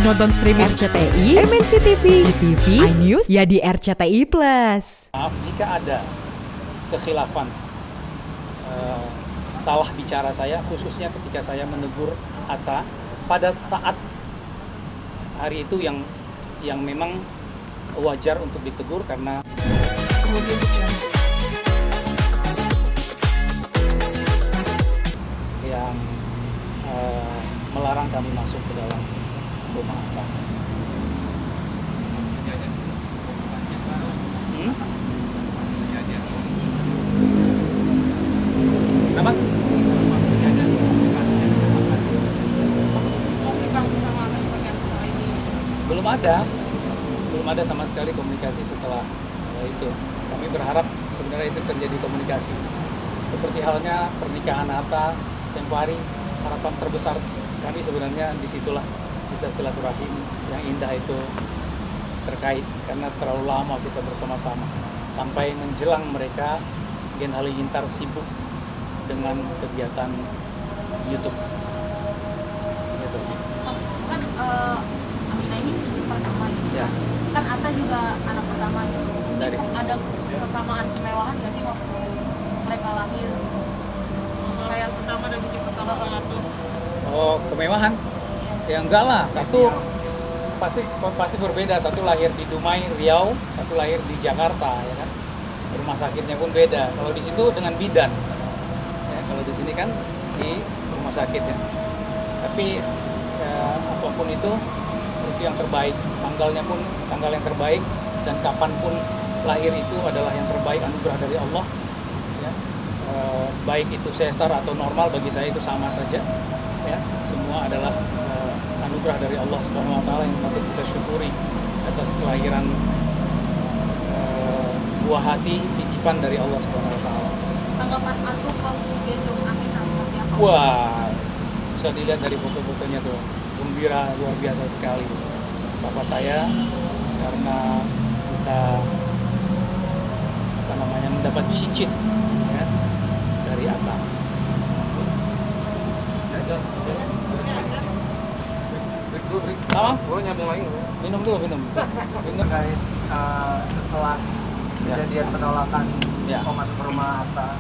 Nonton streaming RCTI, MNC TV, GTV, iNews, ya di RCTI Plus. Maaf jika ada kekhilafan, salah bicara saya, khususnya ketika saya menegur Atta pada saat hari itu yang memang wajar untuk ditegur karena yang melarang kami masuk ke dalam rumah Atta. Kenapa? Belum ada sama sekali komunikasi setelah itu. Kami berharap sebenarnya itu terjadi komunikasi. Seperti halnya pernikahan Atta tempo hari, harapan terbesar kami sebenarnya disitulah bisa silaturahim yang indah itu terkait karena terlalu lama kita bersama-sama sampai menjelang mereka Gen Halilintar sibuk dengan kegiatan YouTube. Gitu. Kan Aminah ini cucu pertama gitu. Ya. Kan Atta juga anak pertama gitu. Dari Ada kesamaan kemewahan nggak sih waktu mereka lahir? Kayak pertama dan cucu pertama tuh. Oh, kemewahan? Ya enggak lah, satu pasti berbeda. Satu lahir di Dumai, Riau, satu lahir di Jakarta, ya kan. Rumah sakitnya pun beda. Kalau di situ dengan bidan. Ya, kalau di sini kan di rumah sakit ya. Tapi apapun itu yang terbaik. Tanggalnya pun tanggal yang terbaik dan kapanpun lahir itu adalah yang terbaik, anugerah dari Allah. Ya. Baik itu sesar atau normal bagi saya itu sama saja. Ya, semua adalah anugerah dari Allah Subhanahu wa taala yang patut kita syukuri atas kelahiran buah hati titipan dari Allah Subhanahu wa taala. Tanggapan Atta waktu gendong Aminah seperti apa? Wah, bisa dilihat dari foto-fotonya tuh. Gembira luar biasa sekali. Bapak saya karena bisa mendapat cicit ya, dari Atta. Apa? Gue nyambung lagi. Minum dulu. Terkait setelah kejadian penolakan Ya. mau masuk ke rumah Atta,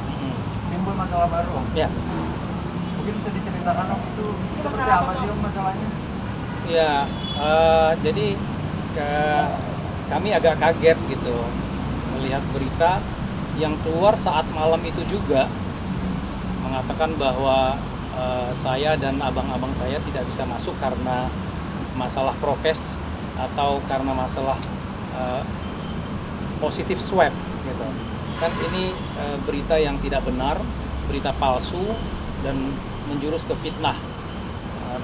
timbul masalah baru Om. Ya. Mungkin bisa diceritakan Om itu seperti apa sih Om masalahnya? Ya, jadi kami agak kaget gitu melihat berita yang keluar saat malam itu juga mengatakan bahwa saya dan abang-abang saya tidak bisa masuk karena masalah prokes atau karena masalah positif swab gitu. Kan ini berita yang tidak benar, berita palsu dan menjurus ke fitnah.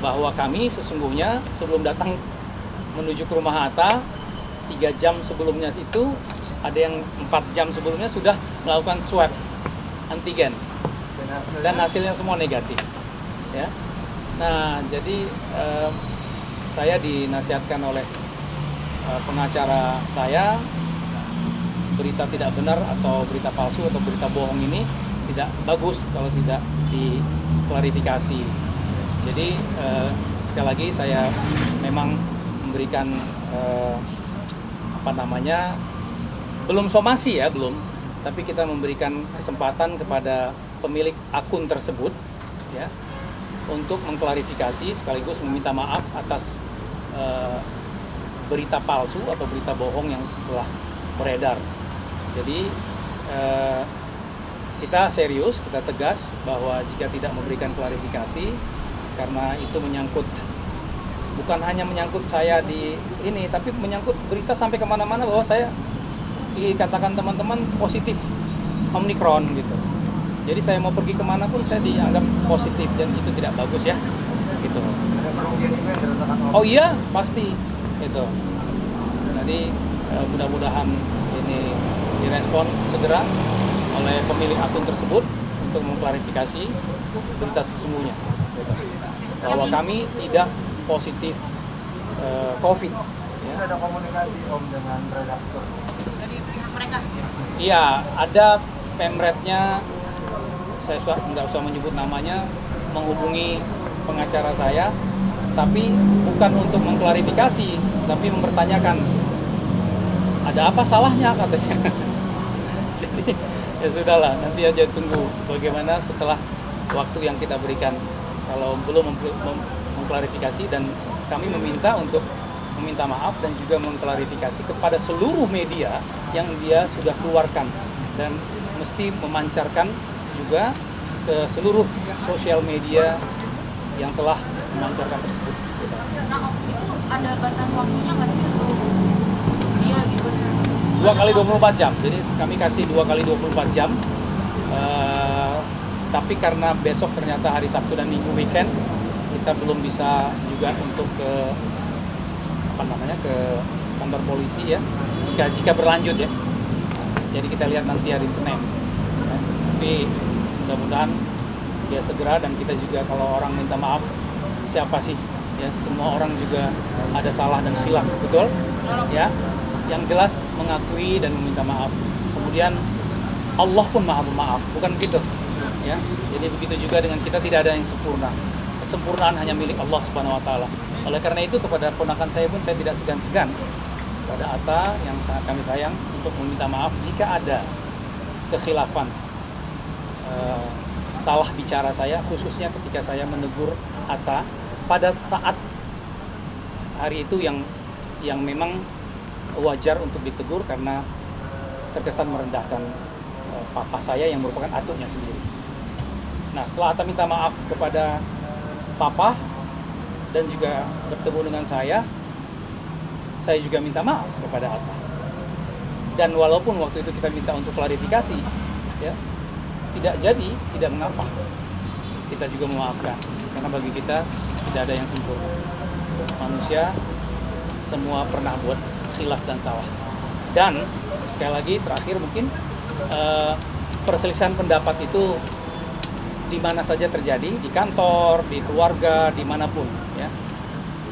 Bahwa kami sesungguhnya sebelum datang menuju ke rumah Atta 3 jam sebelumnya itu ada yang 4 jam sebelumnya sudah melakukan swab antigen dan hasilnya semua negatif ya. Nah jadi saya dinasihatkan oleh pengacara saya berita tidak benar atau berita palsu atau berita bohong ini tidak bagus kalau tidak diklarifikasi. Jadi sekali lagi saya memang memberikan belum somasi ya tapi kita memberikan kesempatan kepada pemilik akun tersebut ya untuk mengklarifikasi sekaligus meminta maaf atas berita palsu atau berita bohong yang telah beredar. Jadi kita serius, kita tegas bahwa jika tidak memberikan klarifikasi karena itu bukan hanya menyangkut saya di ini, tapi menyangkut berita sampai kemana-mana bahwa saya dikatakan teman-teman positif Omicron gitu. Jadi saya mau pergi kemana pun saya dianggap positif dan itu tidak bagus ya, gitu. Ada kerugian juga yang dirasakan Om? Oh iya pasti itu. Jadi mudah-mudahan ini direspon segera oleh pemilik akun tersebut untuk mengklarifikasi berita sesungguhnya. Bahwa kami tidak positif COVID. Sudah ada komunikasi Om dengan redaktur? Dari pihak mereka? Iya, ada pemretnya, saya nggak usah menyebut namanya, menghubungi pengacara saya tapi bukan untuk mengklarifikasi, tapi mempertanyakan ada apa salahnya katanya. Jadi ya sudahlah, nanti aja tunggu bagaimana setelah waktu yang kita berikan. Kalau belum mengklarifikasi, dan kami meminta untuk meminta maaf dan juga mengklarifikasi kepada seluruh media yang dia sudah keluarkan, dan mesti memancarkan juga ke seluruh sosial media yang telah memancarkan tersebut. Nah, itu ada batas waktunya nggak sih untuk dia gitu? 2 kali 24 jam, jadi kami kasih 2 kali 24 jam. Tapi karena besok ternyata hari Sabtu dan Minggu weekend, kita belum bisa juga untuk ke kantor polisi ya. Jika berlanjut ya. Jadi kita lihat nanti hari Senin. Ya. Tapi mudah-mudahan dia segera, dan kita juga kalau orang minta maaf, siapa sih? Ya, semua orang juga ada salah dan khilaf, betul? Ya. Yang jelas mengakui dan meminta maaf. Kemudian Allah pun Maha Pemaaf, bukan begitu? Ya. Jadi begitu juga dengan kita, tidak ada yang sempurna. Kesempurnaan hanya milik Allah Subhanahu wa taala. Oleh karena itu kepada ponakan saya pun saya tidak segan-segan pada Atta yang sangat kami sayang untuk meminta maaf jika ada kekhilafan, salah bicara saya, khususnya ketika saya menegur Atta pada saat hari itu yang memang wajar untuk ditegur karena terkesan merendahkan papa saya yang merupakan atuknya sendiri. Nah, setelah Atta minta maaf kepada papa dan juga bertemu dengan saya juga minta maaf kepada Atta. Dan walaupun waktu itu kita minta untuk klarifikasi, ya, tidak jadi, tidak mengapa. Kita juga memaafkan, karena bagi kita tidak ada yang sempurna. Manusia semua pernah buat khilaf dan salah. Dan sekali lagi terakhir mungkin perselisihan pendapat itu di mana saja terjadi, di kantor, di keluarga, dimanapun, ya.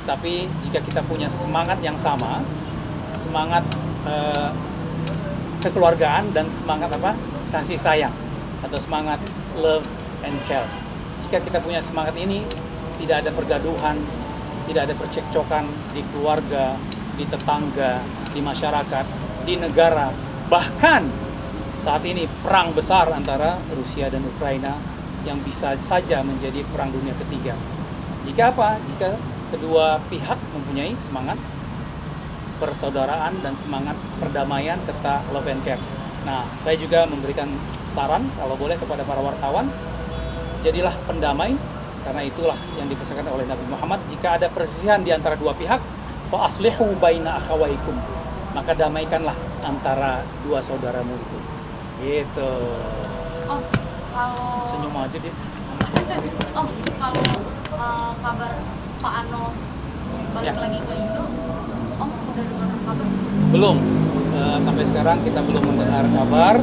Tapi jika kita punya semangat yang sama, semangat kekeluargaan dan semangat kasih sayang atau semangat love and care. Jika kita punya semangat ini, tidak ada pergaduhan, tidak ada percekcokan di keluarga, di tetangga, di masyarakat, di negara, bahkan saat ini perang besar antara Rusia dan Ukraina yang bisa saja menjadi perang dunia ketiga. Jika kedua pihak mempunyai semangat persaudaraan dan semangat perdamaian serta love and care. Nah, saya juga memberikan saran kalau boleh kepada para wartawan, jadilah pendamai, karena itulah yang dipesankan oleh Nabi Muhammad. Jika ada perselisihan di antara dua pihak, fa aslihu baina akhawaikum, maka damaikanlah antara dua saudaramu itu. Gitu. Oh, kalau Senyum aja dia. kalau kabar Pak Ano balik Ya. lagi ke Indo, udah dengar kabar? Belum. Sampai sekarang kita belum mendengar kabar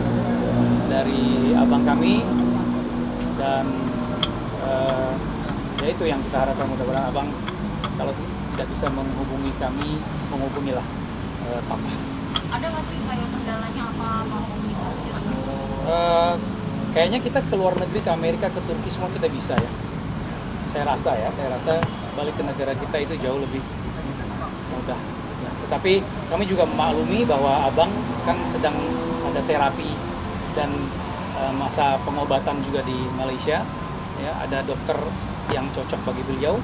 dari abang kami, dan ya itu yang kita harapkan, mudah-mudahan abang kalau tidak bisa menghubungi kami, menghubungilah papa. Ada nggak sih kayak kendalanya apa komunikasi? Kayaknya kita ke luar negeri, ke Amerika, ke Turki semua kita bisa ya. Saya rasa balik ke negara kita itu jauh lebih mudah. Ya, tetapi kami juga memaklumi bahwa abang kan sedang ada terapi dan masa pengobatan juga di Malaysia. Ya, ada dokter yang cocok bagi beliau,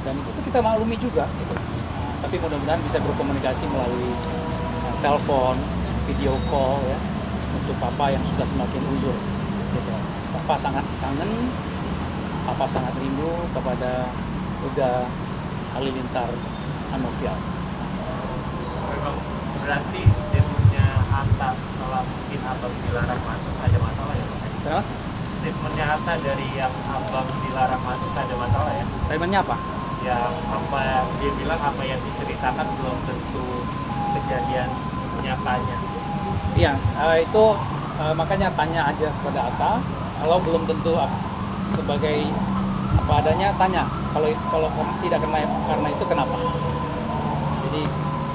dan itu kita maklumi juga. Gitu. Nah, tapi mudah-mudahan bisa berkomunikasi melalui telepon, video call ya, untuk papa yang sudah semakin uzur. Gitu. Papa sangat kangen, papa sangat rindu kepada Uda Halilintar Anovial. Berarti statementnya Atta setelah mungkin abang dilarang masuk ada masalah ya? Kenapa? Statementnya Atta dari yang abang dilarang masuk ada masalah ya? Statementnya apa? Yang apa dia bilang, apa yang diceritakan belum tentu kejadian nyatanya. Iya, itu makanya tanya aja kepada Atta. Kalau belum tentu sebagai apa adanya, tanya. Kalau tidak karena itu kenapa? Jadi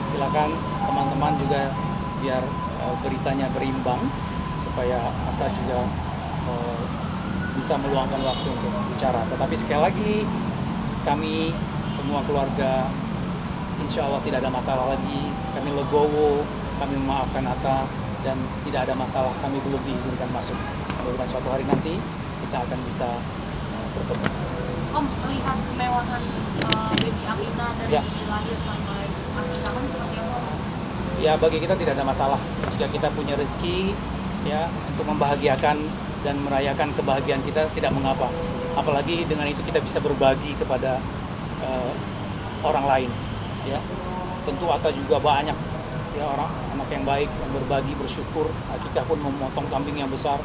silakan teman-teman juga biar beritanya berimbang supaya Atta juga bisa meluangkan waktu untuk bicara. Tetapi sekali lagi kami semua keluarga insya Allah tidak ada masalah lagi. Kami legowo, kami memaafkan Atta, dan tidak ada masalah. Kami belum diizinkan masuk. Mudah-mudahan suatu hari nanti kita akan bisa bertemu. Om, melihat kemewahan baby Amina dari Ya. lahir sampai pernikahan seperti apa? Ya, bagi kita tidak ada masalah jika kita punya rezeki ya untuk membahagiakan dan merayakan kebahagiaan kita, tidak mengapa. Apalagi dengan itu kita bisa berbagi kepada orang lain ya. Tentu Atta juga banyak ya orang anak yang baik yang berbagi, bersyukur. Akikah pun memotong kambing yang besar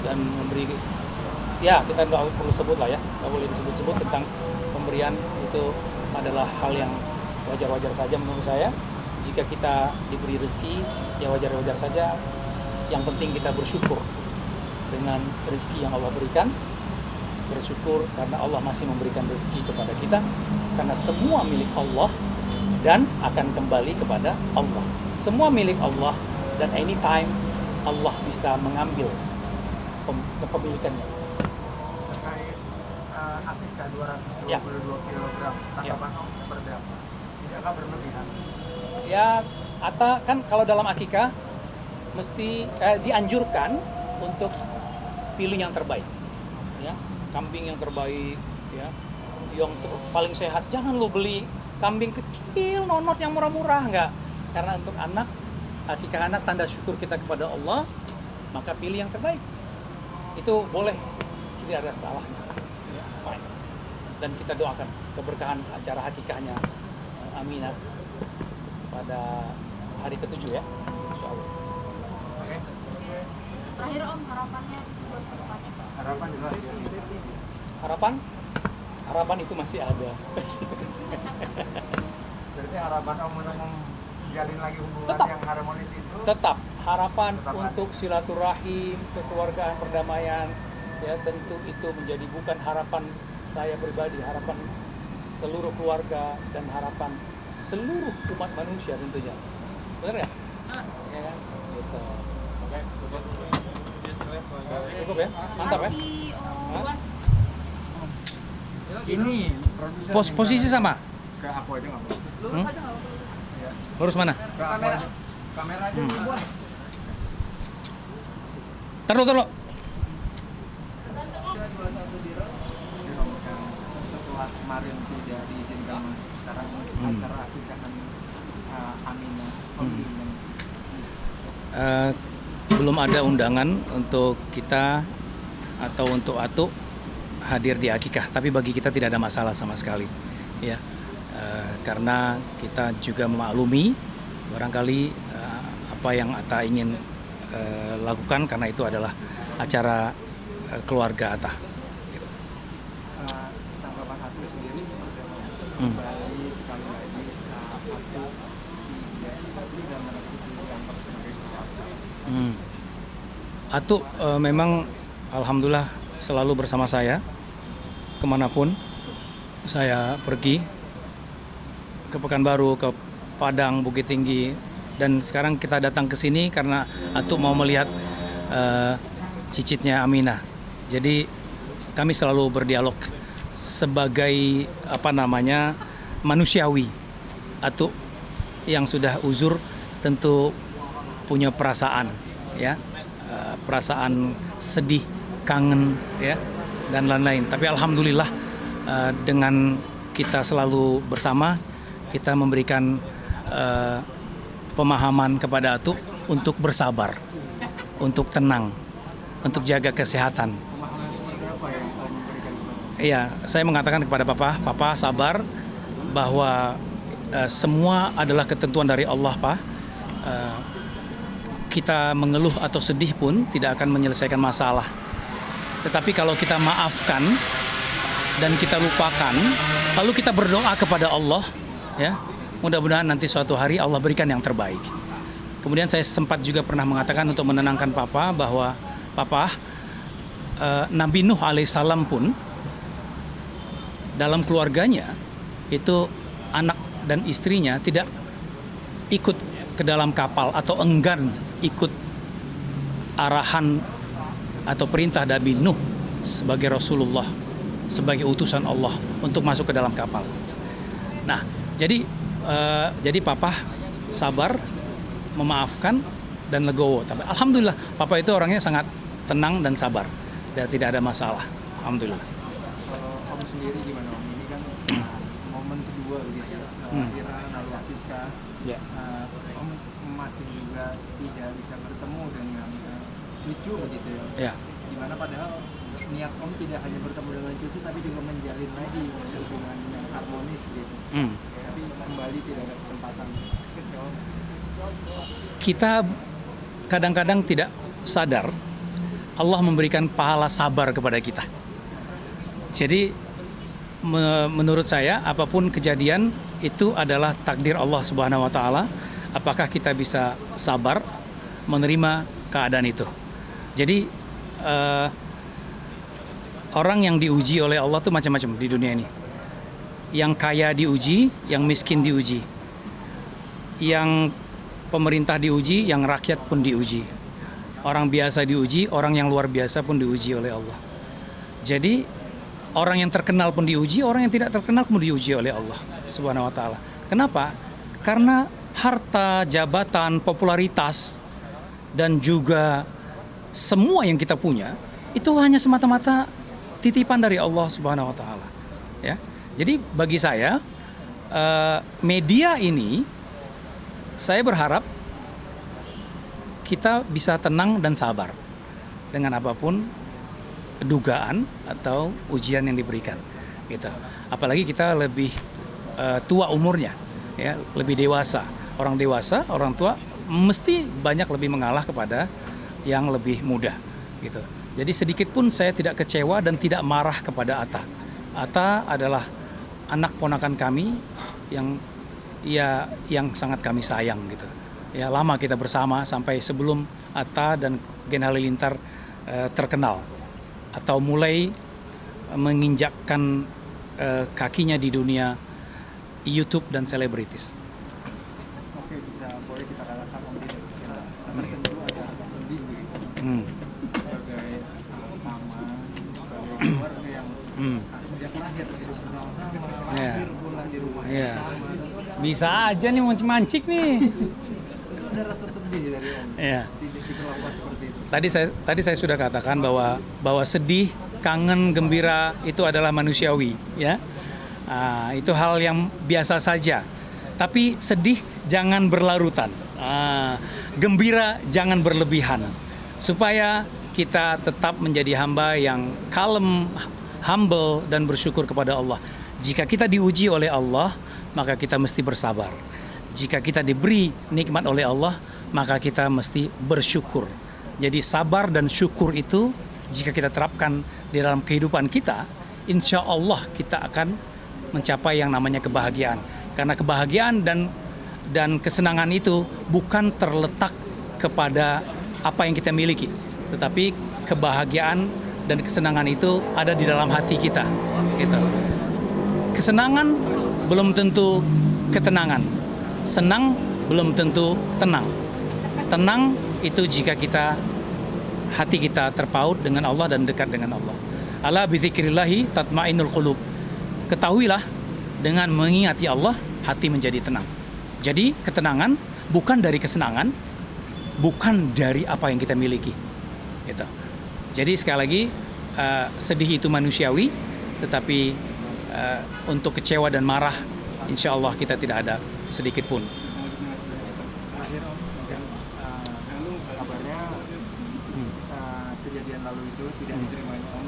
dan memberi, ya kita tidak perlu sebut lah ya, tidak boleh disebut-sebut tentang pemberian. Itu adalah hal yang wajar-wajar saja menurut saya. Jika kita diberi rezeki, ya wajar-wajar saja. Yang penting kita bersyukur dengan rezeki yang Allah berikan. Bersyukur karena Allah masih memberikan rezeki kepada kita. Karena semua milik Allah dan akan kembali kepada Allah. Semua milik Allah dan anytime Allah bisa mengambil kepemilikannya. Terkait Akikah 222 Ya. kg, Ya. tanggapan Om seperti apa? Tidakkah berlebihan? Ya, Atta kan kalau dalam akikah mesti dianjurkan untuk pilih yang terbaik, ya, kambing yang terbaik, ya, yang paling sehat. Jangan lu beli kambing kecil, nonot yang murah-murah, enggak. Karena untuk anak, akikah anak tanda syukur kita kepada Allah, maka pilih yang terbaik. Itu boleh, tidak ada salahnya, ya, fine. Dan kita doakan keberkahan acara akikahnya Aminah pada hari ke-7 ya, insya Allah. Oke. Terakhir Om, harapannya buat kedepannya. Harapan jelas. Harapan itu masih ada. Berarti harapan Om untuk menjalin lagi hubungan Tetap. yang harmonis itu Tetap harapan Tetap untuk silaturahim, kekeluargaan, perdamaian, ya tentu itu menjadi bukan harapan saya pribadi, harapan seluruh keluarga dan harapan seluruh umat manusia tentunya. Benar ya? Ya kan? Gitu. Oke, cukup ya? Mantap ya? Kasih Om. Hah? ini produser Posisi sama? ke aku aja nggak apa-apa. Hmm? Lurus mana? Ke aku aja. Kamera aja dibuat. Taruh. Jadi Om, setelah kemarin tidak diizinkan masuk, sekarang acara akikahan Aminah Om diundang. Belum ada undangan untuk kita atau untuk Atu hadir di akikah, tapi bagi kita tidak ada masalah sama sekali, ya, karena kita juga memaklumi barangkali apa yang Atta ingin lakukan, karena itu adalah acara keluarga Atta. Gitu. Tanggapan Atu sendiri seperti apa? Kembali sekali lagi Atu tidak seperti dan dianggap sebagai peserta. Atu memang alhamdulillah selalu bersama saya kemanapun saya pergi, ke Pekanbaru, ke Padang, Bukit Tinggi, dan sekarang kita datang ke sini karena Atu mau melihat cicitnya Aminah. Jadi kami selalu berdialog sebagai manusiawi. Atu yang sudah uzur tentu punya perasaan, ya, perasaan sedih, kangen, ya, dan lain-lain. Tapi alhamdulillah dengan kita selalu bersama, kita memberikan pemahaman kepada Atu untuk bersabar, untuk tenang, untuk jaga kesehatan. Pemahaman seperti apa yang Om berikan kepada? Iya, saya mengatakan kepada Papa sabar, bahwa semua adalah ketentuan dari Allah, Pak. Kita mengeluh atau sedih pun tidak akan menyelesaikan masalah. Tetapi kalau kita maafkan dan kita lupakan, lalu kita berdoa kepada Allah, ya, mudah-mudahan nanti suatu hari Allah berikan yang terbaik. Kemudian saya sempat juga pernah mengatakan untuk menenangkan Papa bahwa Nabi Nuh alaihissalam pun dalam keluarganya itu anak dan istrinya tidak ikut ke dalam kapal atau enggan ikut arahan atau perintah Nabi Nuh sebagai Rasulullah, sebagai utusan Allah untuk masuk ke dalam kapal. Nah, jadi papa sabar, memaafkan dan legowo. Tapi alhamdulillah papa itu orangnya sangat tenang dan sabar dan tidak ada masalah. Alhamdulillah. Kalau Om sendiri gimana Om? Ini kan momen kedua gitu ya, setelah lahiran lalu akikah. Ya. Om masih juga tidak bisa bertemu dengan cucu begitu ya. Ya. Dimana padahal niat Om tidak hanya bertemu dengan cucu tapi juga menjalin lagi hubungan yang harmonis gitu. Tapi kembali tidak ada kesempatan. Kecewa. Kita kadang-kadang tidak sadar Allah memberikan pahala sabar kepada kita. Jadi menurut saya apapun kejadian itu adalah takdir Allah Subhanahu wa taala. Apakah kita bisa sabar menerima keadaan itu? Jadi orang yang diuji oleh Allah tuh macam-macam di dunia ini. Yang kaya diuji, yang miskin diuji. Yang pemerintah diuji, yang rakyat pun diuji. Orang biasa diuji, orang yang luar biasa pun diuji oleh Allah. Jadi orang yang terkenal pun diuji, orang yang tidak terkenal pun diuji oleh Allah Subhanahu wa taala. Kenapa? Karena harta, jabatan, popularitas dan juga semua yang kita punya itu hanya semata-mata titipan dari Allah Subhanahu wa taala. Ya. Jadi bagi saya media ini saya berharap kita bisa tenang dan sabar dengan apapun dugaan atau ujian yang diberikan, gitu. Apalagi kita lebih tua umurnya, ya, lebih dewasa. Orang dewasa, orang tua mesti banyak lebih mengalah kepada yang lebih muda, gitu. Jadi sedikit pun saya tidak kecewa dan tidak marah kepada Atta. Atta adalah anak ponakan kami yang sangat kami sayang, gitu. Ya, lama kita bersama sampai sebelum Atta dan Gen Halilintar terkenal atau mulai menginjakkan kakinya di dunia YouTube dan selebritis. Oke, boleh kita katakan Om tidak kecewa, tapi tentu ada rasa sedih begitu. Sebagai mama, sebagai keluarga yang sejak lahir hidup bersama-sama, lahir pula di rumah yang sama. Bisa aja nih mancing-mancing nih. Ada rasa sedih dari Om. Iya. Diperlakukan seperti itu. Tadi saya sudah katakan bahwa sedih, kangen, gembira itu adalah manusiawi, ya. Itu hal yang biasa saja. Tapi sedih jangan berlarutan. Gembira jangan berlebihan. Supaya kita tetap menjadi hamba yang kalem, humble dan bersyukur kepada Allah. Jika kita diuji oleh Allah, maka kita mesti bersabar. Jika kita diberi nikmat oleh Allah, maka kita mesti bersyukur. Jadi sabar dan syukur itu jika kita terapkan di dalam kehidupan kita, insya Allah kita akan mencapai yang namanya kebahagiaan. Karena kebahagiaan dan kesenangan itu bukan terletak kepada apa yang kita miliki, tetapi kebahagiaan dan kesenangan itu ada di dalam hati kita. Gitu. Kesenangan belum tentu ketenangan. Senang belum tentu tenang. Tenang itu jika hati kita terpaut dengan Allah dan dekat dengan Allah. Ala bidzikrillahi tatmainnul qulub. Ketahuilah dengan mengingati Allah hati menjadi tenang. Jadi ketenangan bukan dari kesenangan, bukan dari apa yang kita miliki. Gitu. Jadi sekali lagi sedih itu manusiawi, tetapi untuk kecewa dan marah, insya Allah kita tidak ada sedikit pun. Terakhir Om, kabarnya kejadian lalu itu tidak diterima Om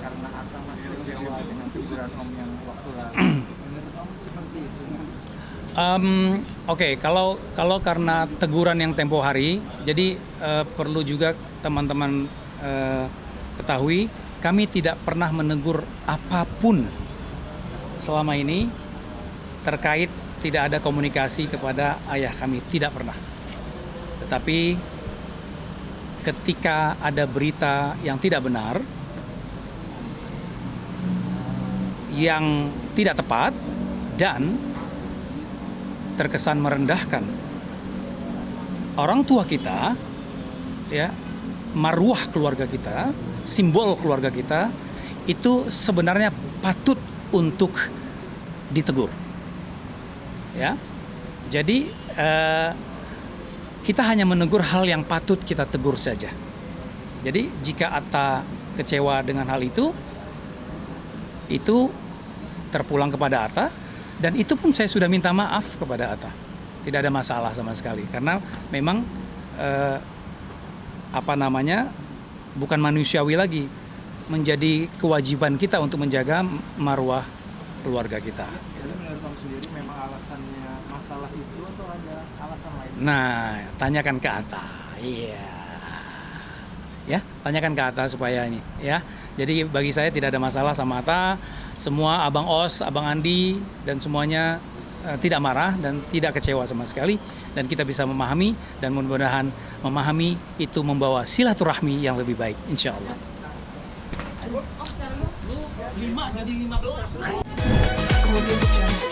karena Atta masih kecewa dengan teguran Om yang waktu lalu. Menurut Om seperti itu? Oke, kalau karena teguran yang tempo hari, jadi perlu juga teman-teman ketahui, kami tidak pernah menegur apapun selama ini terkait tidak ada komunikasi kepada ayah kami, tidak pernah. Tetapi ketika ada berita yang tidak benar, yang tidak tepat dan terkesan merendahkan orang tua kita, ya, marwah keluarga kita, simbol keluarga kita, itu sebenarnya patut untuk ditegur. Ya, jadi kita hanya menegur hal yang patut kita tegur saja. Jadi jika Atta kecewa dengan hal itu terpulang kepada Atta, dan itu pun saya sudah minta maaf kepada Atta. Tidak ada masalah sama sekali, karena memang bukan manusiawi lagi, menjadi kewajiban kita untuk menjaga marwah keluarga kita. Jadi menurut kamu sendiri memang alasannya masalah itu atau ada alasan lain? Nah, tanyakan ke Atta. Iya. Ya, tanyakan ke Atta supaya ini ya. Jadi bagi saya tidak ada masalah sama Atta. Semua Abang Os, Abang Andi dan semuanya tidak marah dan tidak kecewa sama sekali, dan kita bisa memahami, dan mudah-mudahan memahami itu membawa silaturahmi yang lebih baik, insya Allah. 5 jadi 15. Audio Jungle.